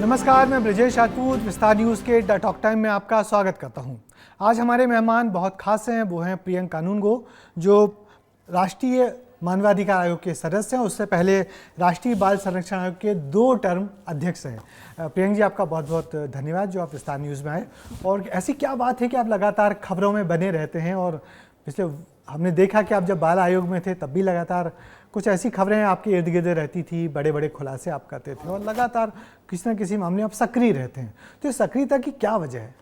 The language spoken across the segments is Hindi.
नमस्कार, मैं ब्रजेश राजपूत विस्तार न्यूज़ के द टॉक टाइम में आपका स्वागत करता हूं। आज हमारे मेहमान बहुत खास हैं। वो हैं प्रियंक कानूनगो, जो राष्ट्रीय मानवाधिकार आयोग के सदस्य हैं। उससे पहले राष्ट्रीय बाल संरक्षण आयोग के 2 टर्म अध्यक्ष हैं। प्रियंक जी, आपका बहुत बहुत धन्यवाद जो आप विस्तार न्यूज़ में आए। और ऐसी क्या बात है कि आप लगातार खबरों में बने रहते हैं, और पिछले हमने देखा कि आप जब बाल आयोग में थे तब भी लगातार कुछ ऐसी खबरें आपके इर्द गिर्द रहती थी, बड़े बड़े खुलासे आप करते थे और लगातार किसी न किसी मामले में आप सक्रिय रहते हैं। तो इस सक्रियता की क्या वजह है?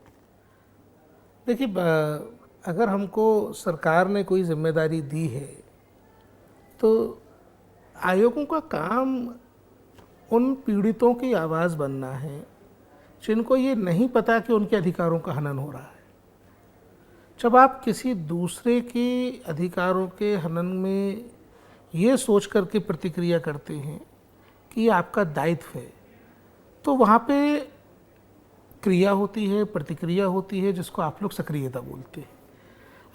देखिए, अगर हमको सरकार ने कोई जिम्मेदारी दी है तो आयोगों का काम उन पीड़ितों की आवाज़ बनना है जिनको ये नहीं पता कि उनके अधिकारों का हनन हो रहा है। जब आप किसी दूसरे के अधिकारों के हनन में ये सोच करके प्रतिक्रिया करते हैं कि ये आपका दायित्व है, तो वहाँ पे क्रिया होती है, प्रतिक्रिया होती है, जिसको आप लोग सक्रियता बोलते हैं।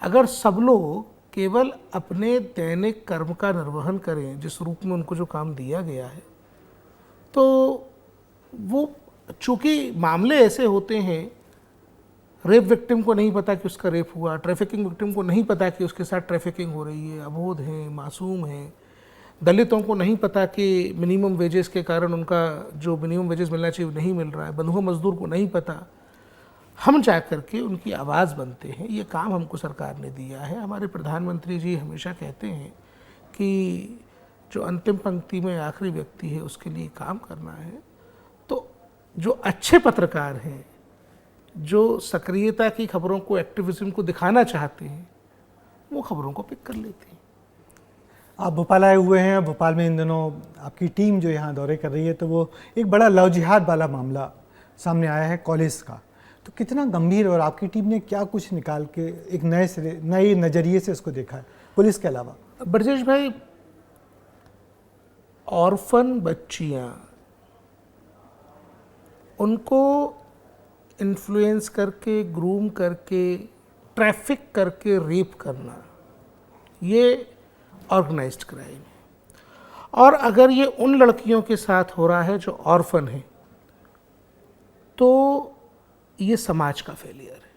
अगर सब लोग केवल अपने दैनिक कर्म का निर्वहन करें जिस रूप में उनको जो काम दिया गया है, तो वो चूँकि मामले ऐसे होते हैं, रेप विक्टिम को नहीं पता कि उसका रेप हुआ, ट्रैफिकिंग विक्टिम को नहीं पता कि उसके साथ ट्रैफिकिंग हो रही है, अबोध हैं, मासूम हैं, दलितों को नहीं पता कि मिनिमम वेजेस के कारण उनका जो मिनिमम वेजेस मिलना चाहिए नहीं मिल रहा है, बंधुआ मजदूर को नहीं पता। हम जा कर के उनकी आवाज़ बनते हैं। ये काम हमको सरकार ने दिया है। हमारे प्रधानमंत्री जी हमेशा कहते हैं कि जो अंतिम पंक्ति में आखिरी व्यक्ति है उसके लिए काम करना है। तो जो अच्छे पत्रकार हैं, जो सक्रियता की खबरों को, एक्टिविज्म को दिखाना चाहते हैं, वो खबरों को पिक कर लेते हैं। आप भोपाल आए हुए हैं। भोपाल में इन दिनों आपकी टीम जो यहाँ दौरे कर रही है, तो वो एक बड़ा लव जिहाद वाला मामला सामने आया है कॉलेज का। तो कितना गंभीर, और आपकी टीम ने क्या कुछ निकाल के एक नए नज़रिए से उसको देखा है पुलिस के अलावा? ब्रजेश भाई, ऑर्फन बच्चियाँ, उनको इन्फ्लुएंस करके, ग्रूम करके, ट्रैफिक करके रेप करना, ये ऑर्गेनाइज्ड क्राइम है। और अगर ये उन लड़कियों के साथ हो रहा है जो ऑर्फन हैं, तो ये समाज का फेलियर है।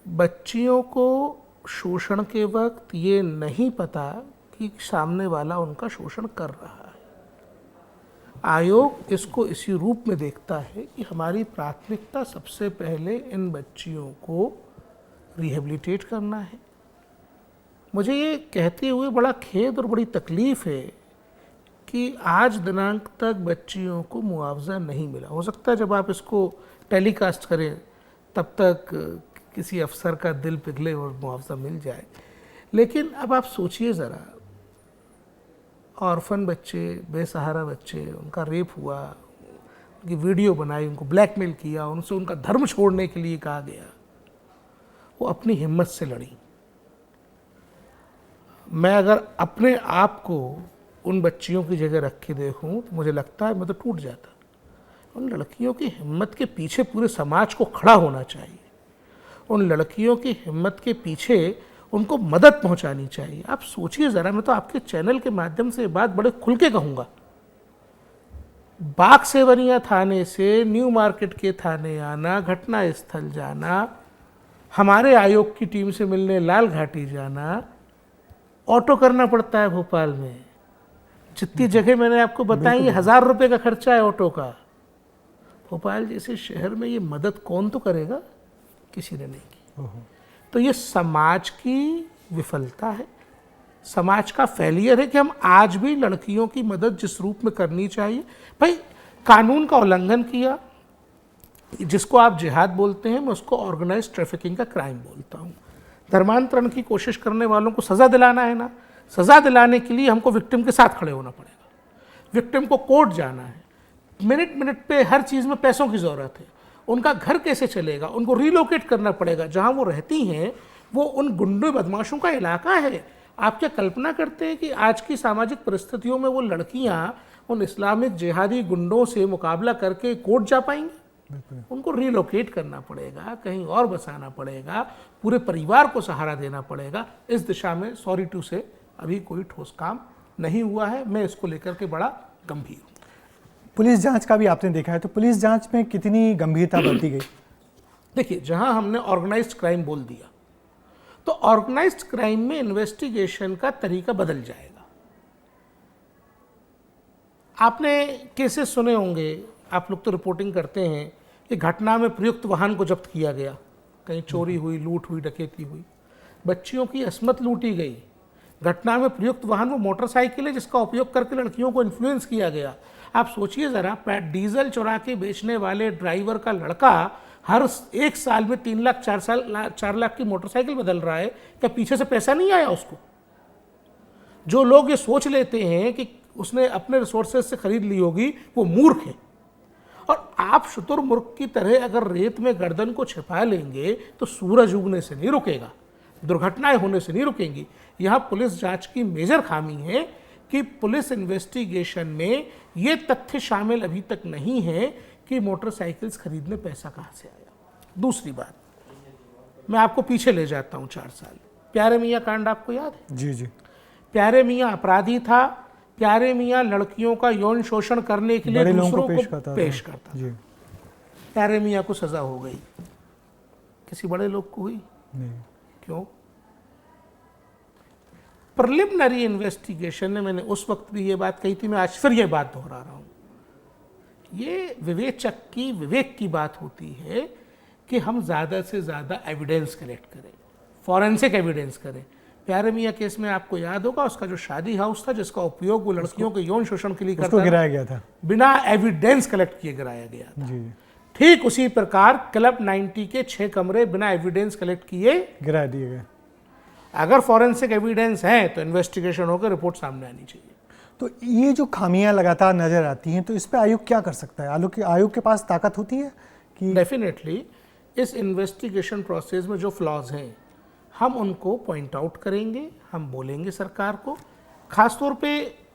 बच्चियों को शोषण के वक्त ये नहीं पता कि सामने वाला उनका शोषण कर रहा है। आयोग इसको इसी रूप में देखता है कि हमारी प्राथमिकता सबसे पहले इन बच्चियों को रिहेबिलिटेट करना है। मुझे ये कहते हुए बड़ा खेद और बड़ी तकलीफ़ है कि आज दिनांक तक बच्चियों को मुआवजा नहीं मिला। हो सकता है जब आप इसको टेलीकास्ट करें तब तक किसी अफसर का दिल पिघले और मुआवजा मिल जाए। लेकिन अब आप सोचिए ज़रा, ऑर्फन बच्चे, बेसहारा बच्चे, उनका रेप हुआ, उनकी वीडियो बनाई, उनको ब्लैकमेल किया, उनसे उनका धर्म छोड़ने के लिए कहा गया, वो अपनी हिम्मत से लड़ी। मैं अगर अपने आप को उन बच्चियों की जगह रख के देखूं तो मुझे लगता है मैं तो टूट जाता। उन लड़कियों की हिम्मत के पीछे पूरे समाज को खड़ा होना चाहिए। उन लड़कियों की हिम्मत के पीछे उनको मदद पहुंचानी चाहिए। आप सोचिए ज़रा, मैं तो आपके चैनल के माध्यम से ये बात बड़े खुल के कहूँगा, बाग सेवनिया थाने से न्यू मार्केट के थाने आना, घटना स्थल जाना, हमारे आयोग की टीम से मिलने लाल घाटी जाना, ऑटो करना पड़ता है भोपाल में। जितनी जगह मैंने आपको बताई, 1000 रुपये का खर्चा है ऑटो का। भोपाल जैसे शहर में ये मदद कौन तो करेगा? किसी ने नहीं की। तो ये समाज की विफलता है, समाज का फेलियर है कि हम आज भी लड़कियों की मदद जिस रूप में करनी चाहिए। भाई, कानून का उल्लंघन किया, जिसको आप जिहाद बोलते हैं, मैं उसको ऑर्गेनाइज्ड ट्रैफिकिंग का क्राइम बोलता हूँ। धर्मांतरण की कोशिश करने वालों को सज़ा दिलाना है ना, सज़ा दिलाने के लिए हमको विक्टिम के साथ खड़े होना पड़ेगा। विक्टिम को कोर्ट जाना है, मिनट मिनट पे हर चीज़ में पैसों की ज़रूरत है। उनका घर कैसे चलेगा? उनको रिलोकेट करना पड़ेगा। जहाँ वो रहती हैं वो उन गुंडों बदमाशों का इलाका है। आप क्या कल्पना करते हैं कि आज की सामाजिक परिस्थितियों में वो लड़कियाँ उन इस्लामिक जिहादी गुंडों से मुकाबला करके कोर्ट जा पाएंगी? उनको रिलोकेट करना पड़ेगा, कहीं और बसाना पड़ेगा, पूरे परिवार को सहारा देना पड़ेगा। इस दिशा में सॉरी टू से अभी कोई ठोस काम नहीं हुआ है। मैं इसको लेकर के बड़ा गंभीर हूँ। पुलिस जांच का भी आपने देखा है, तो पुलिस जांच में कितनी गंभीरता बरती गई? देखिए, जहां हमने ऑर्गेनाइज्ड क्राइम बोल दिया तो ऑर्गेनाइज्ड क्राइम में इन्वेस्टिगेशन का तरीका बदल जाएगा। आपने केसेस सुने होंगे, आप लोग तो रिपोर्टिंग करते हैं कि घटना में प्रयुक्त वाहन को जब्त किया गया, कहीं चोरी हुई, लूट हुई, डकैती हुई, बच्चियों की अस्मत लूटी गई। घटना में प्रयुक्त वाहन वो मोटरसाइकिल है जिसका उपयोग करके लड़कियों को इन्फ्लुएंस किया गया। आप सोचिए ज़रा, डीजल चुरा के बेचने वाले ड्राइवर का लड़का हर 1 साल में 3 लाख 4 लाख की मोटरसाइकिल बदल रहा है, क्या पीछे से पैसा नहीं आया उसको? जो लोग ये सोच लेते हैं कि उसने अपने रिसोर्सेज से खरीद ली होगी, वो मूर्ख है। और आप शुतुरमुर्ग की तरह अगर रेत में गर्दन को छिपा लेंगे तो सूरज उगने से नहीं रुकेगा, दुर्घटनाएं होने से नहीं रुकेंगी। यहाँ पुलिस जांच की मेजर खामी है कि पुलिस इन्वेस्टिगेशन में ये तथ्य शामिल अभी तक नहीं है कि मोटरसाइकिल्स खरीदने पैसा कहाँ से आया। दूसरी बात, मैं आपको पीछे ले जाता हूँ 4 साल। प्यारे मियाँ कांड आपको याद है? जी जी। प्यारे मियाँ अपराधी था। प्यारे मियाँ लड़कियों का यौन शोषण करने के लिए दूसरों को पेश करता था। प्यारे मियाँ को सजा हो गई, किसी बड़े लोग को हुई नहीं। क्यों? प्रिलिमिनरी इन्वेस्टिगेशन ने, मैंने उस वक्त भी ये बात कही थी, मैं आज फिर ये बात दोहरा रहा हूँ, ये विवेचक की विवेक की बात होती है कि हम ज़्यादा से ज़्यादा एविडेंस कलेक्ट करें, फॉरेंसिक एविडेंस करें। प्यारे मियाँ केस में आपको याद होगा, उसका जो शादी हाउस था जिसका उपयोग वो लड़कियों के यौन शोषण के लिए करता था, गिराया गया था, बिना एविडेंस कलेक्ट किए गिराया गया था। जी। ठीक उसी प्रकार क्लब 90 के 6 कमरे बिना एविडेंस कलेक्ट किए गिरा दिए गए। अगर फॉरेंसिक एविडेंस है तो इन्वेस्टिगेशन होकर रिपोर्ट सामने आनी चाहिए। तो ये जो खामियां लगातार नजर आती हैं, तो इस पे आयोग क्या कर सकता है? आयोग के पास ताकत होती है कि डेफिनेटली इस इन्वेस्टिगेशन प्रोसेस में जो फ्लॉज हैं हम उनको पॉइंट आउट करेंगे, हम बोलेंगे सरकार को, खासतौर पे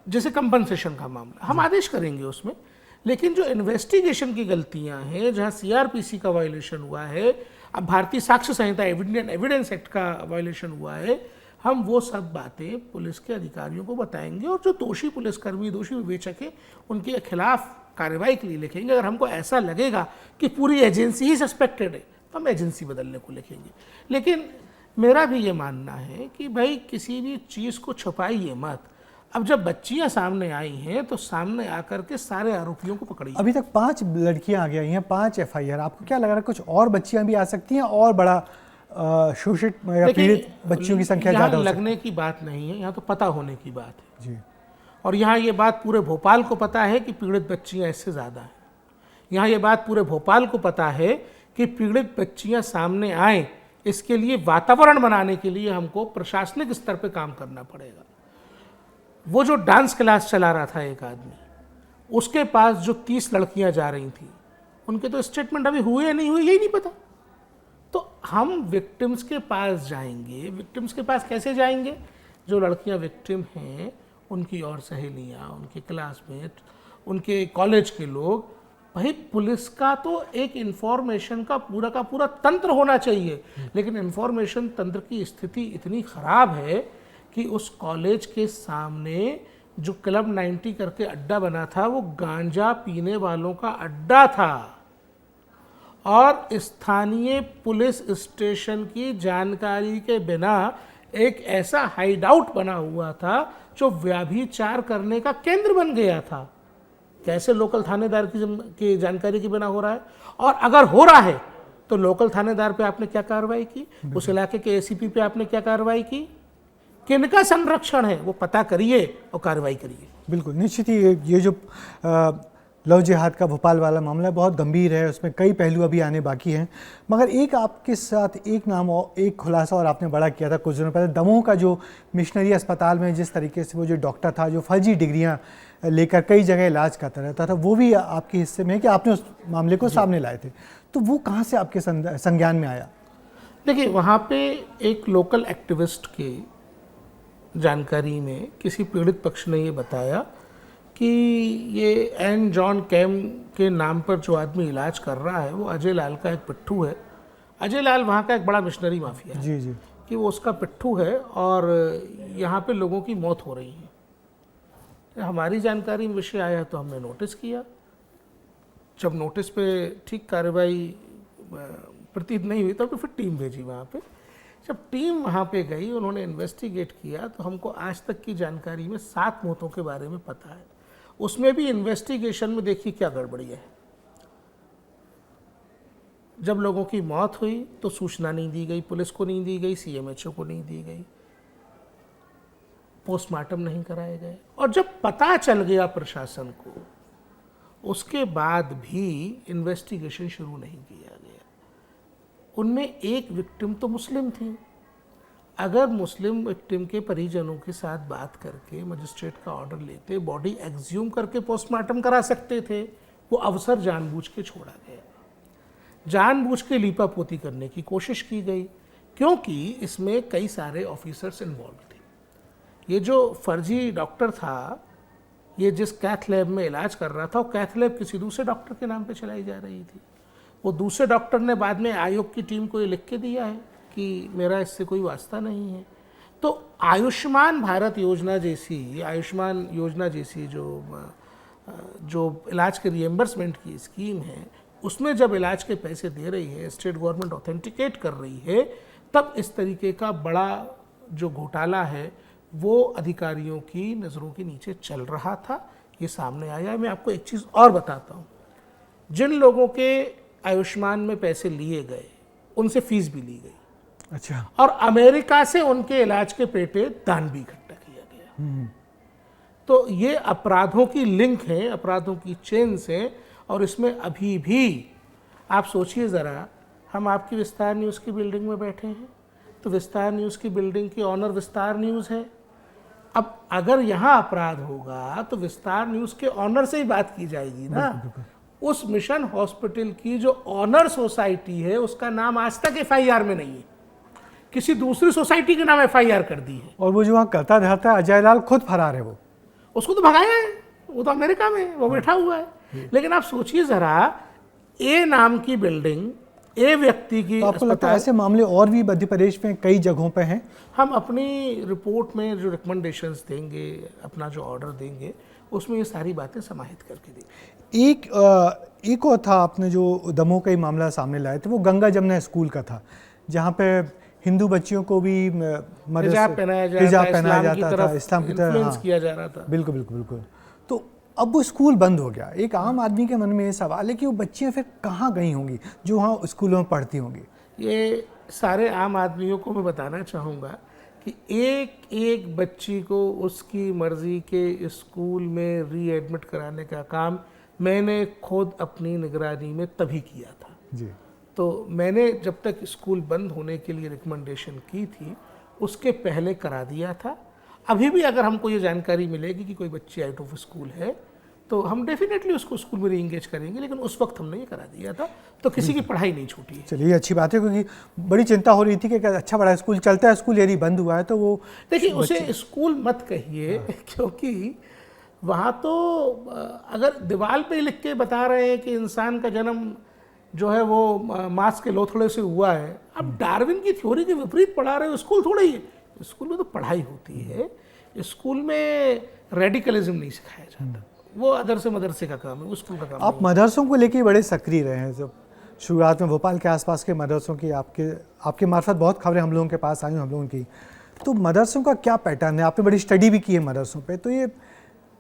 जैसे कंपनसेशन का मामला हम आदेश करेंगे उसमें। लेकिन जो इन्वेस्टिगेशन की गलतियां हैं, जहां सीआरपीसी का वायलेशन हुआ है, अब भारतीय साक्ष्य संहिता एविडेंस एक्ट का वायलेशन हुआ है, हम वो सब बातें पुलिस के अधिकारियों को बताएंगे और जो दोषी पुलिसकर्मी, दोषी विवेचक हैं, उनके खिलाफ कार्रवाई के लिए लिखेंगे। अगर हमको ऐसा लगेगा कि पूरी एजेंसी ही सस्पेक्टेड है तो हम एजेंसी बदलने को लिखेंगे। लेकिन मेरा भी ये मानना है कि भाई किसी भी चीज़ को छुपाइए मत। अब जब बच्चियां सामने आई हैं तो सामने आकर के सारे आरोपियों को पकड़िए। अभी तक 5 लड़कियां आ गई हैं, 5 FIR। आपको क्या लग रहा है कुछ और बच्चियां भी आ सकती हैं और बड़ा शोषित या पीड़ित बच्चियों की संख्या ज़्यादा हो सकती है? लगने की बात नहीं है, यहाँ तो पता होने की बात है जी। और यहाँ ये बात पूरे भोपाल को पता है कि पीड़ित बच्चियाँ इससे ज़्यादा हैं। यहाँ ये बात पूरे भोपाल को पता है कि पीड़ित बच्चियाँ सामने आए, इसके लिए वातावरण बनाने के लिए हमको प्रशासनिक स्तर पे काम करना पड़ेगा। वो जो डांस क्लास चला रहा था एक आदमी, उसके पास जो 30 लड़कियां जा रही थी, उनके तो स्टेटमेंट अभी हुए या नहीं हुए यही नहीं पता। तो हम विक्टिम्स के पास जाएंगे। विक्टिम्स के पास कैसे जाएंगे? जो लड़कियां विक्टिम हैं उनकी और सहेलियां, उनके क्लासमेट, उनके कॉलेज के लोग। भाई पुलिस का तो एक इंफॉर्मेशन का पूरा तंत्र होना चाहिए, लेकिन इंफॉर्मेशन तंत्र की स्थिति इतनी खराब है कि उस कॉलेज के सामने जो क्लब 90 करके अड्डा बना था वो गांजा पीने वालों का अड्डा था और स्थानीय पुलिस स्टेशन की जानकारी के बिना एक ऐसा हाइड आउट बना हुआ था जो व्यभिचार करने का केंद्र बन गया था। कैसे लोकल थानेदार की जानकारी के बिना हो रहा है? और अगर हो रहा है तो लोकल थानेदार पे आपने क्या कार्रवाई की? उस इलाके के ACP पे आपने क्या कार्रवाई की? किनका संरक्षण है वो पता करिए और कार्रवाई करिए। बिल्कुल, निश्चित ही ये जो लव जिहाद का भोपाल वाला मामला बहुत गंभीर है, उसमें कई पहलू अभी आने बाकी हैं। मगर एक आपके साथ एक नाम और एक खुलासा और आपने बड़ा किया था कुछ दिनों पहले, दमोह का जो मिशनरी अस्पताल में जिस तरीके से वो जो डॉक्टर था जो फर्जी डिग्रियां लेकर कई जगह इलाज करता रहता था, वो भी आपके हिस्से में है कि आपने उस मामले को सामने लाए थे। तो वो कहाँ से आपके संज्ञान में आया? देखिए, वहाँ पे एक लोकल एक्टिविस्ट के जानकारी में किसी पीड़ित पक्ष ने ये बताया कि ये एन जॉन कैम के नाम पर जो आदमी इलाज कर रहा है वो अजय लाल का एक पिट्ठू है। अजय लाल वहाँ का एक बड़ा मिशनरी माफिया है। जी जी। कि वो उसका पिट्ठू है और यहाँ पे लोगों की मौत हो रही है। हमारी जानकारी में विषय आया तो हमने नोटिस किया, जब नोटिस पे ठीक कार्रवाई प्रतीत नहीं हुई तब तो फिर टीम भेजी वहाँ पे। जब टीम वहाँ पे गई, उन्होंने इन्वेस्टिगेट किया, तो हमको आज तक की जानकारी में 7 मौतों के बारे में पता है। उसमें भी इन्वेस्टिगेशन में देखिए क्या गड़बड़ी है। जब लोगों की मौत हुई तो सूचना नहीं दी गई, पुलिस को नहीं दी गई, सीएमएचओ को नहीं दी गई, पोस्टमार्टम नहीं कराए गए, और जब पता चल गया प्रशासन को, उसके बाद भी इन्वेस्टिगेशन शुरू नहीं किया गया। उनमें एक विक्टिम तो मुस्लिम थी। अगर मुस्लिम विक्टिम के परिजनों के साथ बात करके मजिस्ट्रेट का ऑर्डर लेते, बॉडी एक्सह्यूम करके पोस्टमार्टम करा सकते थे, वो अवसर जानबूझ के छोड़ा गया। जानबूझ के लीपापोती करने की कोशिश की गई, क्योंकि इसमें कई सारे ऑफिसर्स इन्वॉल्व थे। ये जो फर्जी डॉक्टर था, ये जिस कैथ लैब में इलाज कर रहा था, वो कैथ लैब किसी दूसरे डॉक्टर के नाम पे चलाई जा रही थी। वो दूसरे डॉक्टर ने बाद में आयोग की टीम को ये लिख के दिया है कि मेरा इससे कोई वास्ता नहीं है। तो आयुष्मान भारत योजना जैसी, आयुष्मान योजना जैसी जो इलाज के रिएम्बर्समेंट की स्कीम है, उसमें जब इलाज के पैसे दे रही है, स्टेट गवर्नमेंट ऑथेंटिकेट कर रही है, तब इस तरीके का बड़ा जो घोटाला है वो अधिकारियों की नज़रों के नीचे चल रहा था, ये सामने आया। मैं आपको एक चीज़ और बताता हूँ, जिन लोगों के आयुष्मान में पैसे लिए गए उनसे फीस भी ली गई, अच्छा, और अमेरिका से उनके इलाज के पेटे दान भी इकट्ठा किया गया। तो ये अपराधों की लिंक है, अपराधों की चेन्स हैं, और इसमें अभी भी आप सोचिए ज़रा, हम आपकी विस्तार न्यूज़ की बिल्डिंग में बैठे हैं, तो विस्तार न्यूज़ की बिल्डिंग की ऑनर विस्तार न्यूज़ है। अब अगर यहाँ अपराध होगा तो विस्तार न्यूज़ के ऑनर से ही बात की जाएगी ना। उस मिशन हॉस्पिटल की जो ऑनर सोसाइटी है, उसका नाम आज तक एफआईआर में नहीं है, किसी दूसरी सोसाइटी के नाम एफआईआर कर दी है। और वो जो वहाँ करता रहता है अजय लाल, खुद फरार है। वो उसको तो भगाया है, वो तो अमेरिका में वो बैठा हुआ है। लेकिन आप सोचिए ज़रा, ए नाम की बिल्डिंग, ए व्यक्ति की तो आपको लगता है ऐसे मामले और भी मध्य प्रदेश में कई जगहों पे हैं? हम अपनी रिपोर्ट में जो रिकमेंडेशंस देंगे, अपना जो ऑर्डर देंगे, उसमें ये सारी बातें समाहित करके देंगे। एक और था, आपने जो दमोह का ही मामला सामने लाए थे, वो गंगा जमुना स्कूल का था, जहाँ पे हिंदू बच्चियों को भी हिजाब पहनाया जाता था, इस्लाम की तरफ किया जा रहा था। बिल्कुल बिल्कुल बिल्कुल। तो अब वो स्कूल बंद हो गया। एक आम आदमी के मन में ये सवाल है कि वो बच्चियाँ फिर कहाँ गई होंगी जो वहाँ स्कूलों में पढ़ती होंगी? ये सारे आम आदमियों को मैं बताना चाहूँगा कि एक एक बच्ची को उसकी मर्ज़ी के स्कूल में रीएडमिट कराने का काम मैंने खुद अपनी निगरानी में तभी किया था जी। तो मैंने जब तक स्कूल बंद होने के लिए रिकमेंडेशन की थी, उसके पहले करा दिया था। अभी भी अगर हमको ये जानकारी मिलेगी कि कोई बच्ची आउट ऑफ स्कूल है तो हम डेफिनेटली उसको स्कूल में रीएंगेज करेंगे, लेकिन उस वक्त हमने ये करा दिया था, तो किसी की पढ़ाई नहीं छूटी है। चलिए, अच्छी बात है, क्योंकि बड़ी चिंता हो रही थी कि अच्छा बड़ा स्कूल चलता है, स्कूल यदि बंद हुआ है तो वो देखिए उसे स्कूल मत कहिए, क्योंकि वहाँ तो अगर दीवार पे लिख के बता रहे हैं कि इंसान का जन्म जो है वो मांस के लोथड़े से हुआ है, अब डार्विन की थ्योरी के विपरीत पढ़ा रहे हो, स्कूल थोड़ा ही है। स्कूल में तो पढ़ाई होती है, स्कूल में रेडिकलिज्म नहीं सिखाया जाता, वो अदरसे मदरसे का काम है, वो स्कूल का काम। आप मदरसों को लेके बड़े सक्रिय रहे हैं। जब शुरुआत में भोपाल के आसपास के मदरसों की आपके मार्फत बहुत खबरें हम लोगों के पास आई, हम लोगों की, तो मदरसों का क्या पैटर्न है? आपने बड़ी स्टडी भी की है मदरसों पे, तो ये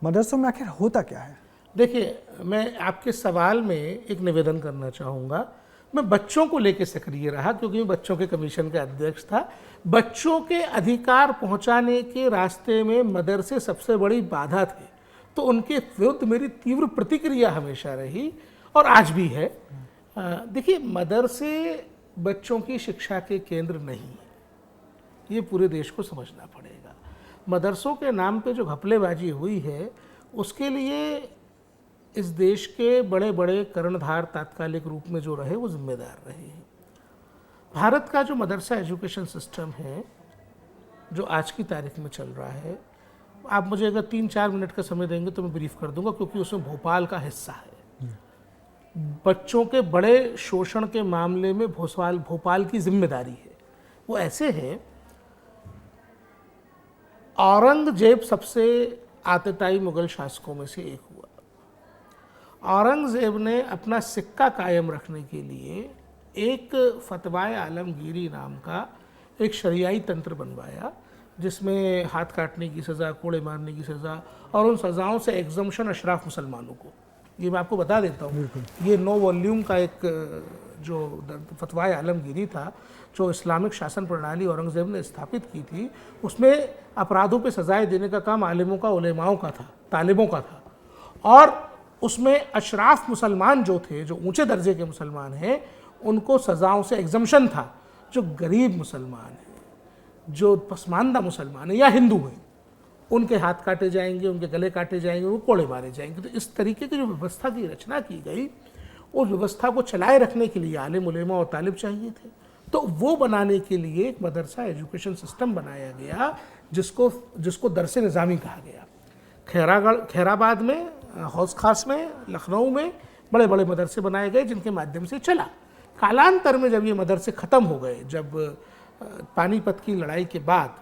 मदरसों में आखिर होता क्या है? देखिए, मैं आपके सवाल में एक निवेदन करना चाहूँगा। मैं बच्चों को लेकर सक्रिय रहा क्योंकि मैं बच्चों के कमीशन का अध्यक्ष था। बच्चों के अधिकार पहुँचाने के रास्ते में मदरसे सबसे बड़ी बाधा थे, तो उनके विरुद्ध मेरी तीव्र प्रतिक्रिया हमेशा रही और आज भी है। देखिए, मदरसे बच्चों की शिक्षा के केंद्र नहीं है, ये पूरे देश को समझना पड़ेगा। मदरसों के नाम पे जो घपलेबाजी हुई है, उसके लिए इस देश के बड़े बड़े कर्णधार तात्कालिक रूप में जो रहे वो जिम्मेदार रहे हैं। भारत का जो मदरसा एजुकेशन सिस्टम है, जो आज की तारीख में चल रहा है, आप मुझे अगर 3-4 मिनट का समय देंगे तो मैं ब्रीफ कर दूंगा, क्योंकि उसमें भोपाल का हिस्सा है। बच्चों के बड़े शोषण के मामले में भोपाल की जिम्मेदारी है। वो ऐसे है, औरंगजेब सबसे आतताई मुगल शासकों में से एक हुआ। औरंगज़ेब ने अपना सिक्का कायम रखने के लिए एक फतवाए आलमगीरी नाम का एक शरियाई तंत्र बनवाया, जिसमें हाथ काटने की सज़ा, कोड़े मारने की सज़ा और उन सज़ाओं से एग्जम्पशन अशराफ मुसलमानों को। ये मैं आपको बता देता हूँ, ये 9 वॉल्यूम का एक जो फतवाए आलमगीरी था, जो इस्लामिक शासन प्रणाली औरंगज़ेब ने स्थापित की थी, उसमें अपराधों पे सज़ाएं देने का काम आलिमों का, उलेमाओं का था, तालिबों का था। और उसमें अशराफ मुसलमान जो थे, जो ऊंचे दर्जे के मुसलमान हैं, उनको सज़ाओं से एग्जम्पशन था। जो गरीब मुसलमान हैं, जो पसमानदा मुसलमान हैं या हिंदू हैं, उनके हाथ काटे जाएंगे, उनके गले काटे जाएंगे, वो कोड़े मारे जाएंगे। तो इस तरीके की जो व्यवस्था की रचना की गई, उस व्यवस्था को चलाए रखने के लिए आलिम, उलेमा और तालिब चाहिए थे। तो वो बनाने के लिए एक मदरसा एजुकेशन सिस्टम बनाया गया, जिसको दरसे निज़ामी कहा गया। खैराबाद में, हौस खास में, लखनऊ में बड़े बड़े मदरसे बनाए गए, जिनके माध्यम से चला। कालांतर में जब ये मदरसे ख़त्म हो गए, जब पानीपत की लड़ाई के बाद,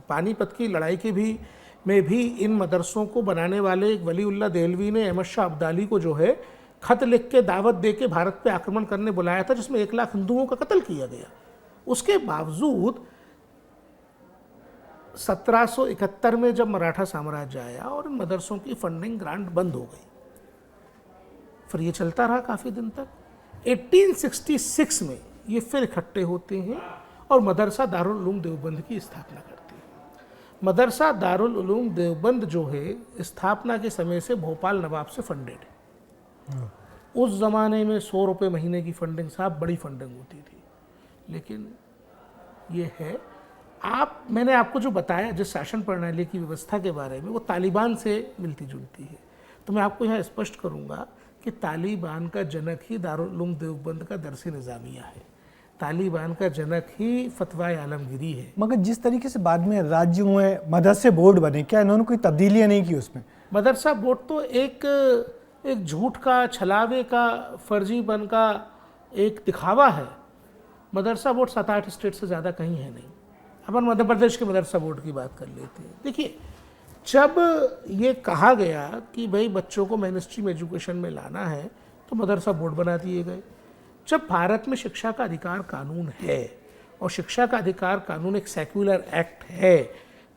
पानीपत की लड़ाई के में भी इन मदरसों को बनाने वाले एक वलीउल्लाह देहलवी ने अहमद शाह अब्दाली को जो है खत लिख के दावत दे के भारत पे आक्रमण करने बुलाया था, जिसमें 1 लाख हिंदुओं का कत्ल किया गया। उसके बावजूद 1771 में जब मराठा साम्राज्य आया और इन मदरसों की फंडिंग ग्रांट बंद हो गई, फिर ये चलता रहा काफ़ी दिन तक। 1866 में ये फिर इकट्ठे होते हैं और मदरसा दारुल उलूम देवबंद की स्थापना करते हैं। मदरसा दारुल उलूम देवबंद जो है, स्थापना के समय से भोपाल नवाब से फंडेड है। उस ज़माने में 100 रुपये महीने की फंडिंग साहब बड़ी फंडिंग होती थी। लेकिन ये है, मैंने आपको जो बताया जिस शासन प्रणाली की व्यवस्था के बारे में, वो तालिबान से मिलती जुलती है। तो मैं आपको यहाँ स्पष्ट करूँगा कि तालिबान का जनक ही दारुल उलूम देवबंद का दरसे निज़ामिया है, तालिबान का जनक ही फतवाए आलमगीरी है। मगर जिस तरीके से बाद में राज्यों में मदरसे बोर्ड बने, क्या इन्होंने कोई तब्दीलियाँ नहीं की उसमें? मदरसा बोर्ड तो एक झूठ का, छलावे का, फर्जीपन का एक दिखावा है। मदरसा बोर्ड 7-8 स्टेट से ज़्यादा कहीं है नहीं। अपन मध्य प्रदेश के मदरसा बोर्ड की बात कर लेते हैं। देखिए, जब ये कहा गया कि भाई बच्चों को मेन स्ट्रीम एजुकेशन में लाना है, तो मदरसा बोर्ड बना दिए गए। जब भारत में शिक्षा का अधिकार कानून है और शिक्षा का अधिकार कानून एक सेक्युलर एक्ट है,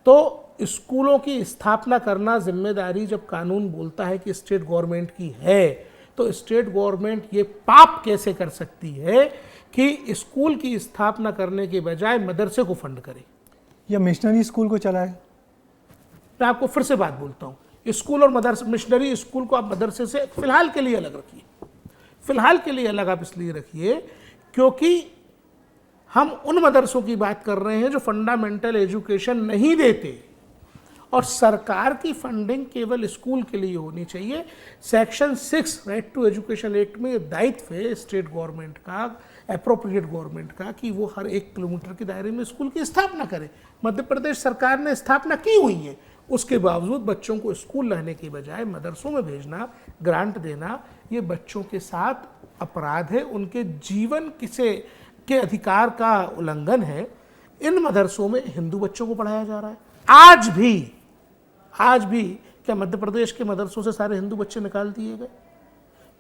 तो स्कूलों की स्थापना करना जिम्मेदारी जब कानून बोलता है कि स्टेट गवर्नमेंट की है, तो स्टेट गवर्नमेंट ये पाप कैसे कर सकती है कि स्कूल की स्थापना करने के बजाय मदरसे को फंड करे या मिशनरी स्कूल को चलाए। मैं आपको फिर से बात बोलता हूँ, स्कूल और मदरसा, मिशनरी स्कूल को आप मदरसे से फिलहाल के लिए अलग रखिए। फिलहाल के लिए अलग आप इसलिए रखिए क्योंकि हम उन मदरसों की बात कर रहे हैं जो फंडामेंटल एजुकेशन नहीं देते, और सरकार की फंडिंग केवल स्कूल के लिए होनी चाहिए। Section 6 right to education act में दायित्व है स्टेट गवर्नमेंट का, अप्रोप्रिएट गवर्नमेंट का, कि वो हर 1 किलोमीटर के दायरे में स्कूल की स्थापना करे। मध्य प्रदेश सरकार ने स्थापना की हुई है, उसके बावजूद बच्चों को स्कूल रहने के बजाय मदरसों में भेजना, ग्रांट देना, ये बच्चों के साथ अपराध है, उनके जीवन के अधिकार का उल्लंघन है। इन मदरसों में हिंदू बच्चों को पढ़ाया जा रहा है आज भी। क्या मध्य प्रदेश के मदरसों से सारे हिंदू बच्चे निकाल दिए गए?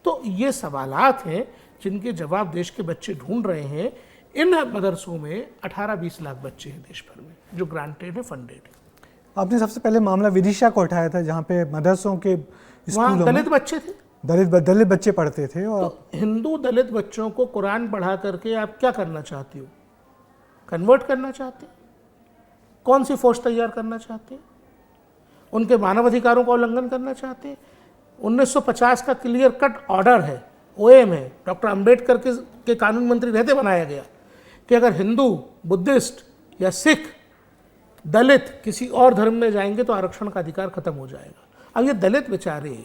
तो ये सवालात हैं जिनके जवाब देश के बच्चे ढूंढ रहे हैं। इन मदरसों में 18-20 लाख बच्चे हैं देश भर में जो ग्रांटेड है, फंडेड है। आपने सबसे पहले मामला विदिशा को उठाया था, जहाँ पे मदरसों के वहाँ दलित बच्चे थे, दलित बच्चे पढ़ते थे। और तो हिंदू दलित बच्चों को कुरान पढ़ा करके आप क्या करना चाहते हो? कन्वर्ट करना चाहते? कौन सी फौज तैयार करना चाहते? उनके मानव अधिकारों का उल्लंघन करना चाहते? 1950 का क्लियर कट ऑर्डर है, ओएम है, डॉक्टर अंबेडकर के कानून मंत्री रहते बनाया गया कि अगर हिंदू, बुद्धिस्ट या सिख, दलित किसी और धर्म में जाएंगे तो आरक्षण का अधिकार खत्म हो जाएगा। अब ये दलित बेचारे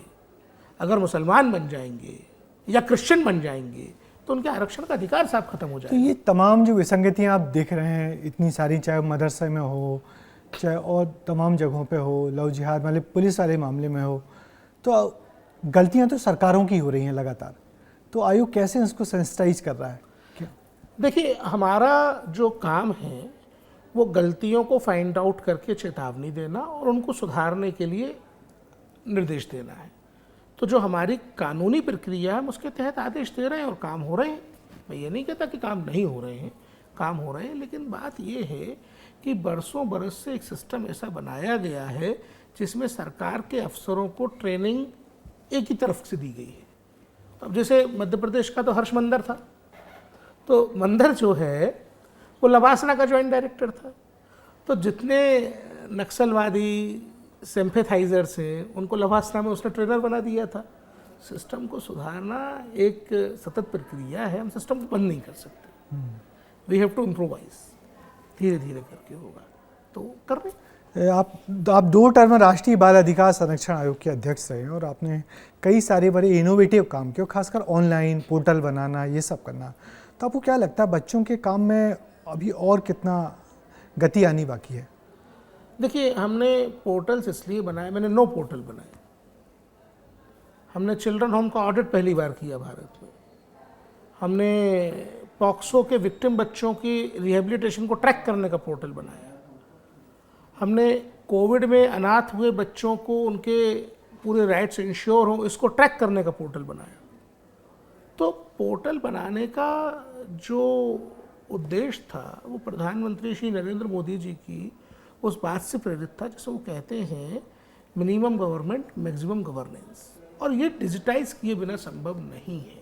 अगर मुसलमान बन जाएंगे या क्रिश्चियन बन जाएंगे तो उनके आरक्षण का अधिकार साफ खत्म हो जाएगा। तो ये तमाम जो विसंगतियाँ आप देख रहे हैं, इतनी सारी, चाहे मदरसे में हो, चाहे और तमाम जगहों पे हो, लव जिहाद वाले पुलिस वाले मामले में हो, तो गलतियाँ तो सरकारों की हो रही हैं लगातार। तो आयोग कैसे इसको सेंसिटाइज कर रहा है? देखिए, हमारा जो काम है वो गलतियों को फाइंड आउट करके चेतावनी देना और उनको सुधारने के लिए निर्देश देना है। तो जो हमारी कानूनी प्रक्रिया है हम उसके तहत आदेश दे रहे हैं और काम हो रहे हैं। मैं ये नहीं कहता कि काम नहीं हो रहे हैं, काम हो रहे हैं, लेकिन बात ये है कि बरसों बरस से एक सिस्टम ऐसा बनाया गया है जिसमें सरकार के अफसरों को ट्रेनिंग एक ही तरफ से दी गई है। अब जैसे मध्य प्रदेश का तो हर्ष मंदर था, तो मंदर जो है वो लवासना का जॉइंट डायरेक्टर था, तो जितने नक्सलवादी सिंपैथाइजर्स हैं उनको लवासना में उसने ट्रेनर बना दिया था। सिस्टम को सुधारना एक सतत प्रक्रिया है, हम सिस्टम को बंद नहीं कर सकते। वी हैव टू इम्प्रोवाइज, धीरे धीरे करके होगा, तो कर रहे। आप 2 टर्म राष्ट्रीय बाल अधिकार संरक्षण आयोग के अध्यक्ष रहे और आपने कई सारे बड़े इनोवेटिव काम किए, खासकर ऑनलाइन पोर्टल बनाना, ये सब करना। तो आपको क्या लगता है बच्चों के काम में अभी और कितना गति आनी बाकी है? देखिए, हमने पोर्टल्स इसलिए बनाए, मैंने 9 पोर्टल बनाए। हमने चिल्ड्रन होम का ऑडिट पहली बार किया भारत में। हमने पॉक्सो के विक्टिम बच्चों की रिहेबिलिटेशन को ट्रैक करने का पोर्टल बनाया। हमने कोविड में अनाथ हुए बच्चों को उनके पूरे राइट्स इंश्योर हो इसको ट्रैक करने का पोर्टल बनाया। तो पोर्टल बनाने का जो उद्देश्य था वो प्रधानमंत्री श्री नरेंद्र मोदी जी की उस बात से प्रेरित था जिसे वो कहते हैं मिनिमम गवर्नमेंट मैक्सिमम गवर्नेंस, और ये डिजिटाइज किए बिना संभव नहीं है।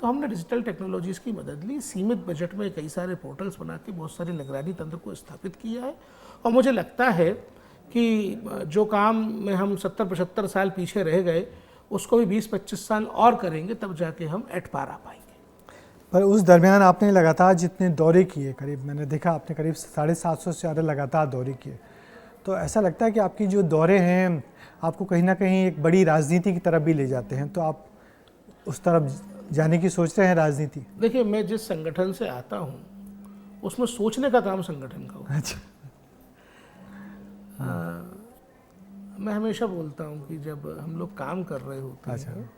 तो हमने डिजिटल टेक्नोलॉजीज़ की मदद ली, सीमित बजट में कई सारे पोर्टल्स बना के बहुत सारे निगरानी तंत्र को स्थापित किया है। और मुझे लगता है कि जो काम में हम 70-75 साल पीछे रह गए उसको भी 20-25 साल और करेंगे, तब जाके हम एट पार आ पाएंगे। पर उस दरमियान आपने लगातार जितने दौरे किए, करीब मैंने देखा आपने करीब 750 से ज़्यादा लगातार दौरे किए, तो ऐसा लगता है कि आपकी जो दौरे हैं आपको कहीं ना कहीं एक बड़ी राजनीति की तरफ भी ले जाते हैं, तो आप उस तरफ जाने की सोच रहे हैं राजनीति? देखिए, मैं जिस संगठन से आता हूँ उसमें सोचने का काम संगठन का होता है। अच्छा। मैं हमेशा बोलता हूँ कि जब हम लोग काम कर रहे होते हैं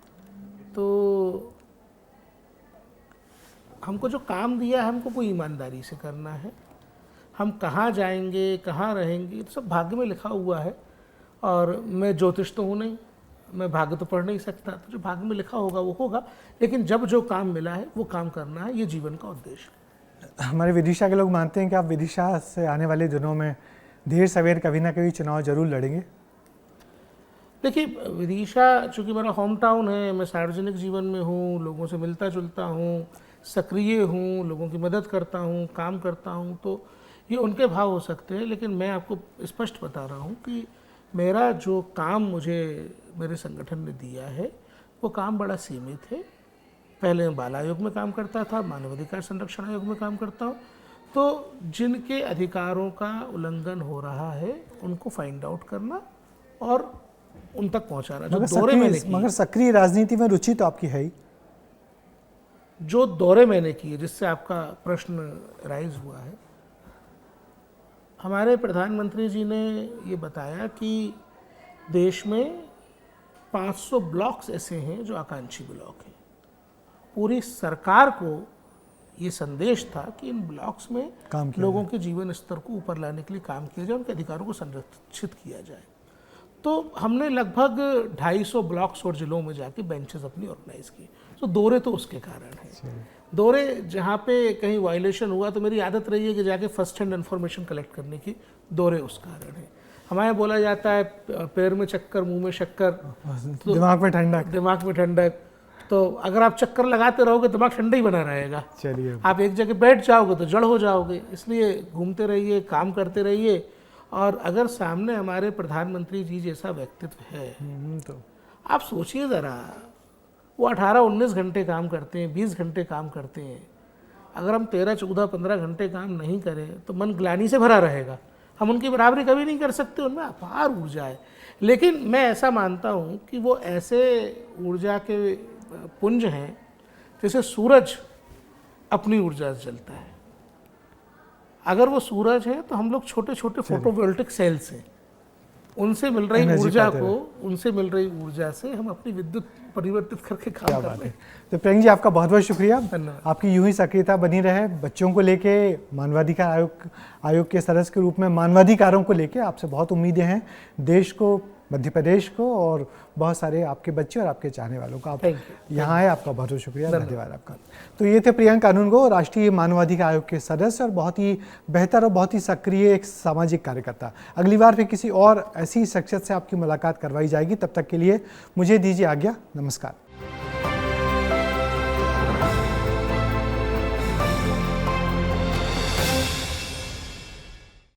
तो हमको जो काम दिया है हमको कोई ईमानदारी से करना है। हम कहाँ जाएंगे, कहाँ रहेंगे, तो सब भाग्य में लिखा हुआ है। और मैं ज्योतिष तो हूँ नहीं, मैं भाग्य तो पढ़ नहीं सकता, तो जो भाग्य में लिखा होगा वो होगा। लेकिन जब जो काम मिला है वो काम करना है, ये जीवन का उद्देश्य है। हमारे विदिशा के लोग मानते हैं कि आप विदिशा से आने वाले दिनों में देर सवेर कभी ना कभी चुनाव जरूर लड़ेंगे। देखिए, विदिशा चूँकि मेरा होम टाउन है, मैं सार्वजनिक जीवन में हूँ, लोगों से मिलता जुलता हूँ, सक्रिय हूँ, लोगों की मदद करता हूँ, काम करता हूँ, तो ये उनके भाव हो सकते हैं। लेकिन मैं आपको स्पष्ट बता रहा हूँ कि मेरा जो काम मुझे मेरे संगठन ने दिया है वो काम बड़ा सीमित है। पहले मैं बाल आयोग में काम करता था, मानवाधिकार संरक्षण आयोग में काम करता हूँ। तो जिनके अधिकारों का उल्लंघन हो रहा है उनको फाइंड आउट करना और उन तक पहुँचाना। जो दौरे मैंने किए, मगर सक्रिय राजनीति में रुचि तो आपकी है ही। जो दौरे मैंने किए जिससे आपका प्रश्न राइज हुआ है, हमारे प्रधानमंत्री जी ने ये बताया कि देश में 500 ब्लॉक्स ऐसे हैं जो आकांक्षी ब्लॉक हैं। पूरी सरकार को ये संदेश था कि इन ब्लॉक्स में लोगों के जीवन स्तर को ऊपर लाने के लिए काम किया जाए, उनके अधिकारों को संरक्षित किया जाए। तो हमने लगभग 250 ब्लॉक्स और जिलों में जाके बेंचेस अपनी ऑर्गेनाइज की। तो दौरे तो उसके कारण है। दौरे जहाँ पे कहीं वायलेशन हुआ तो मेरी आदत रही है कि जाके फर्स्ट हैंड इन्फॉर्मेशन कलेक्ट करने की, दौरे उस कारण है। हमारे यहाँ बोला जाता है पैर में चक्कर मुंह में शक्कर, तो दिमाग में ठंडक। दिमाग में ठंडक। तो अगर आप चक्कर लगाते रहोगे दिमाग ठंडा ही बना रहेगा। चलिए, आप एक जगह बैठ जाओगे तो जड़ हो जाओगे। इसलिए घूमते रहिए, काम करते रहिए। और अगर सामने हमारे प्रधानमंत्री जी जैसा व्यक्तित्व है तो आप सोचिए ज़रा, वो 18-19 घंटे काम करते हैं, 20 घंटे काम करते हैं। अगर हम 13-14-15 घंटे काम नहीं करें तो मन ग्लानि से भरा रहेगा। हम उनकी बराबरी कभी नहीं कर सकते, उनमें अपार ऊर्जा है। लेकिन मैं ऐसा मानता हूँ कि वो ऐसे ऊर्जा के पुंज हैं जैसे सूरज अपनी ऊर्जा से चलता है। अगर वो सूरज है तो हम लोग छोटे छोटे फोटोवोल्टिक सेल्स हैं, उनसे मिल रही ऊर्जा को, उनसे मिल रही ऊर्जा से हम अपनी विद्युत परिवर्तित करके काम कर रहे हैं। तो प्रियंक जी, आपका बहुत बहुत शुक्रिया। धन्यवाद। आपकी यूं ही सक्रियता बनी रहे। बच्चों को लेके मानवाधिकार आयोग के सदस्य के रूप में मानवाधिकारों को लेके आपसे बहुत उम्मीदें हैं। देश को मध्य प्रदेश को और बहुत सारे आपके बच्चे और आपके चाहने वालों का। आप यहाँ आए, आपका बहुत बहुत शुक्रिया, धन्यवाद आपका। तो ये थे प्रियंका कानूनगो, राष्ट्रीय मानवाधिकार आयोग के सदस्य और बहुत ही बेहतर और बहुत ही सक्रिय एक सामाजिक कार्यकर्ता। अगली बार फिर किसी और ऐसी शख्सियत से आपकी मुलाकात करवाई जाएगी। तब तक के लिए मुझे दीजिए आज्ञा। नमस्कार।